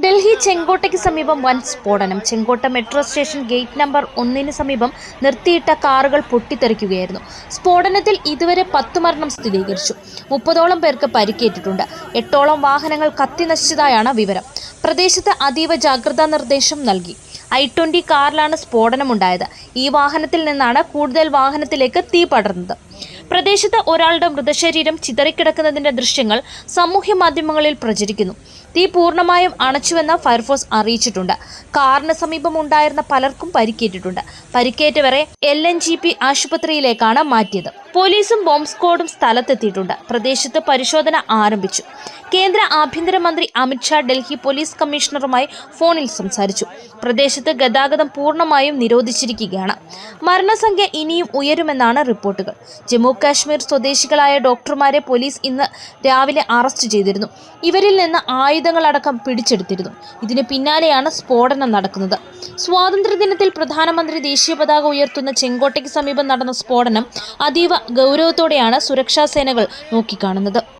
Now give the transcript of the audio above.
ഡൽഹി ചെങ്കോട്ടയ്ക്ക് സമീപം വൻ സ്ഫോടനം. ചെങ്കോട്ട മെട്രോ സ്റ്റേഷൻ ഗേറ്റ് നമ്പർ 1 സമീപം നിർത്തിയിട്ട കാറുകൾ പൊട്ടിത്തെറിക്കുകയായിരുന്നു. സ്ഫോടനത്തിൽ ഇതുവരെ 10 മരണം സ്ഥിരീകരിച്ചു. 30ഓളം പേർക്ക് പരിക്കേറ്റിട്ടുണ്ട്. 8ഓളം വാഹനങ്ങൾ കത്തിനശിച്ചതായാണ് വിവരം. പ്രദേശത്ത് അതീവ ജാഗ്രതാ നിർദ്ദേശം നൽകി. i20 കാറിലാണ് സ്ഫോടനമുണ്ടായത്. ഈ വാഹനത്തിൽ നിന്നാണ് കൂടുതൽ വാഹനത്തിലേക്ക് തീ പടർന്നത്. പ്രദേശത്ത് ഒരാളുടെ മൃതശരീരം ചിതറിക്കിടക്കുന്നതിന്റെ ദൃശ്യങ്ങൾ സാമൂഹ്യ മാധ്യമങ്ങളിൽ പ്രചരിക്കുന്നു. തീ പൂർണ്ണമായും അണച്ചുവെന്ന് ഫയർഫോഴ്സ് അറിയിച്ചിട്ടുണ്ട്. കാറിന് സമീപം ഉണ്ടായിരുന്ന പലർക്കും പരിക്കേറ്റിട്ടുണ്ട്. പരിക്കേറ്റവരെ LNGP ആശുപത്രിയിലേക്കാണ് മാറ്റിയത്. പോലീസും ബോംബ് സ്ക്വാഡും സ്ഥലത്തെത്തിയിട്ടുണ്ട്. പ്രദേശത്ത് പരിശോധന ആരംഭിച്ചു. കേന്ദ്ര ആഭ്യന്തരമന്ത്രി അമിത്ഷാ ഡൽഹി പോലീസ് കമ്മീഷണറുമായി ഫോണിൽ സംസാരിച്ചു. പ്രദേശത്ത് ഗതാഗതം പൂർണ്ണമായും നിരോധിച്ചിരിക്കുകയാണ്. മരണസംഖ്യ ഇനിയും ഉയരുമെന്നാണ് റിപ്പോർട്ടുകൾ. ജമ്മു കാശ്മീർ സ്വദേശികളായ ഡോക്ടർമാരെ പോലീസ് ഇന്ന് രാവിലെ അറസ്റ്റ് ചെയ്തിരുന്നു. ഇവരിൽ നിന്ന് ആയുധങ്ങളടക്കം പിടിച്ചെടുത്തിരുന്നു. ഇതിന് പിന്നാലെയാണ് സ്ഫോടനം നടക്കുന്നത്. സ്വാതന്ത്ര്യദിനത്തിൽ പ്രധാനമന്ത്രി ദേശീയ പതാക ഉയർത്തുന്ന ചെങ്കോട്ടയ്ക്ക് സമീപം നടന്ന സ്ഫോടനം അതീവ ഗൗരവത്തോടെയാണ് സുരക്ഷാ സേനകൾ നോക്കിക്കാണുന്നത്.